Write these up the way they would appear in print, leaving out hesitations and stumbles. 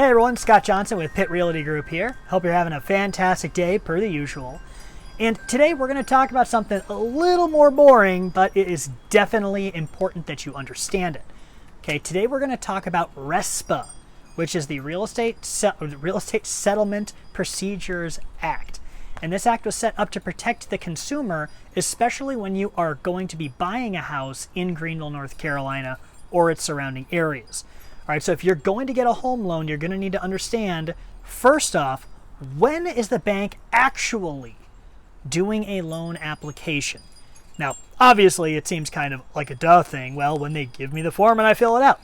Hey everyone, Scott Johnson with Pitt Realty Group here. Hope you're having a fantastic day per the usual. And today we're going to talk about something a little more boring, but it is definitely important that you understand it. Okay, today we're going to talk about RESPA, which is the Real Estate Settlement Procedures Act. And this act was set up to protect the consumer, especially when you are going to be buying a house in Greenville, North Carolina, or its surrounding areas. All right, so if you're going to get a home loan, you're going to need to understand, first off, when is the bank actually doing a loan application? Now, obviously, it seems kind of like a duh thing. Well, when they give me the form and I fill it out.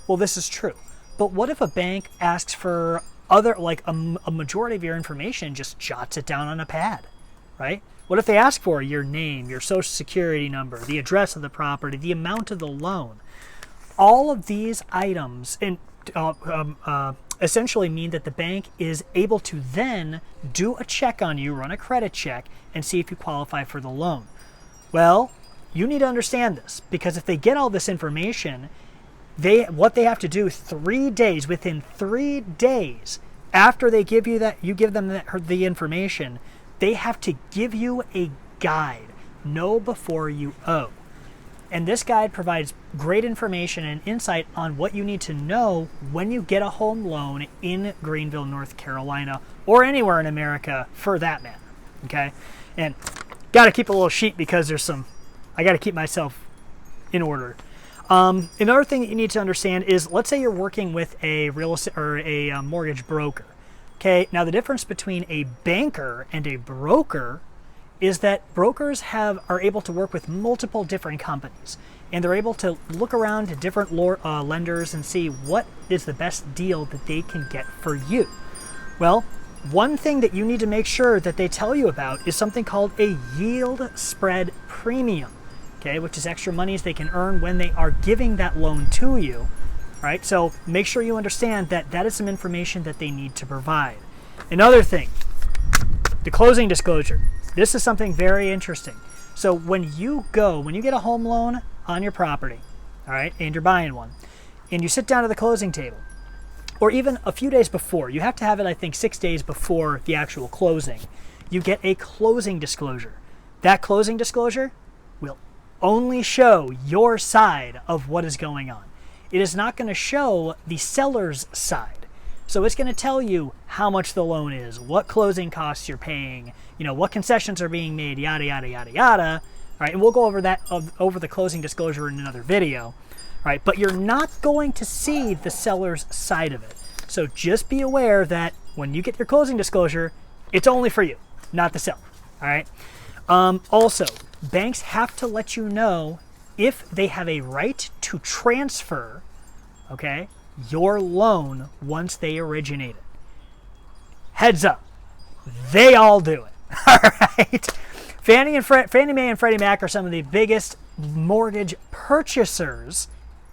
Well, this is true. But what if a bank asks for a majority of your information, just jots it down on a pad, right? What if they ask for your name, your social security number, the address of the property, the amount of the loan? All of these items essentially mean that the bank is able to then do a check on you, run a credit check, and see if you qualify for the loan. Well, you need to understand this, because if they get all this information, what they have to do within 3 days after they give you that, you give them the information, they have to give you a guide, know before you owe. And this guide provides great information and insight on what you need to know when you get a home loan in Greenville, North Carolina, or anywhere in America for that matter. Okay? And got to keep a little sheet because I got to keep myself in order. Another thing that you need to understand is, let's say you're working with a real estate or a mortgage broker. Okay? Now the difference between a banker and a broker is that brokers are able to work with multiple different companies, and they're able to look around to different lenders and see what is the best deal that they can get for you. Well, one thing that you need to make sure that they tell you about is something called a yield spread premium, okay, which is extra monies they can earn when they are giving that loan to you, right? So make sure you understand that that is some information that they need to provide. Another thing, the closing disclosure. This is something very interesting. So when you get a home loan on your property, all right, and you're buying one, and you sit down at the closing table, or even a few days before, you have to have it, I think, 6 days before the actual closing, you get a closing disclosure. That closing disclosure will only show your side of what is going on. It is not going to show the seller's side. So it's going to tell you how much the loan is, what closing costs you're paying, what concessions are being made, yada, yada, yada, yada. All right, and we'll go over that over the closing disclosure in another video. All right, but you're not going to see the seller's side of it. So just be aware that when you get your closing disclosure, it's only for you, not the seller. All right. Also, banks have to let you know if they have a right to transfer, okay, your loan once they originate it. Heads up, they all do it. All right. Fannie Mae and Freddie Mac are some of the biggest mortgage purchasers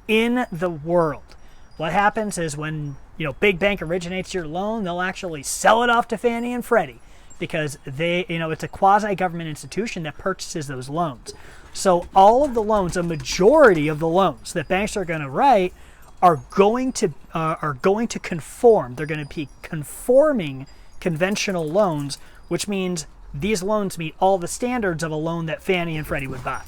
in the world. What happens is when big bank originates your loan, they'll actually sell it off to Fannie and Freddie because it's a quasi-government institution that purchases those loans. So all of the loans, a majority of the loans that banks are going to write are going to conform. They're going to be conforming conventional loans, which means these loans meet all the standards of a loan that Fannie and Freddie would buy.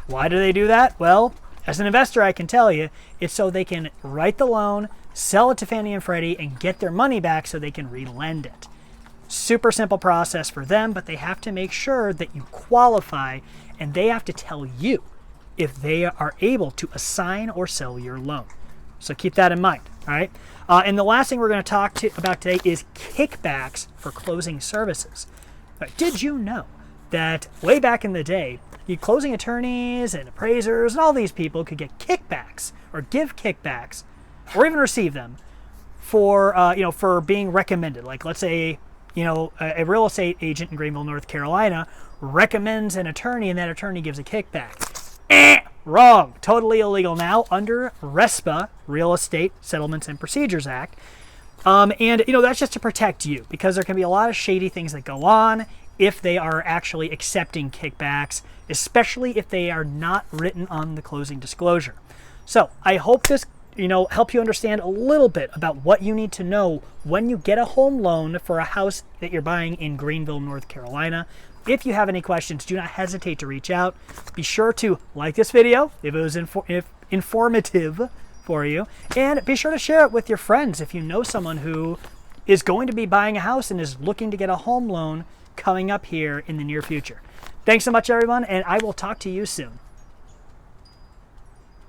Why do they do that? Well, as an investor, I can tell you, it's so they can write the loan, sell it to Fannie and Freddie, and get their money back so they can relend it. Super simple process for them, but they have to make sure that you qualify, and they have to tell you if they are able to assign or sell your loan. So keep that in mind, all right? And the last thing we're going to talk about today is kickbacks for closing services. Right, did you know that way back in the day, the closing attorneys and appraisers and all these people could get kickbacks or give kickbacks or even receive them for being recommended? Like, let's say, a real estate agent in Greenville, North Carolina recommends an attorney and that attorney gives a kickback. Wrong. Totally illegal now under RESPA, Real Estate Settlements and Procedures Act. And that's just to protect you, because there can be a lot of shady things that go on if they are actually accepting kickbacks, especially if they are not written on the closing disclosure. So I hope this help you understand a little bit about what you need to know when you get a home loan for a house that you're buying in Greenville, North Carolina. If you have any questions, do not hesitate to reach out. Be sure to like this video if it was informative for you, and be sure to share it with your friends if you know someone who is going to be buying a house and is looking to get a home loan coming up here in the near future. Thanks so much, everyone, and I will talk to you soon.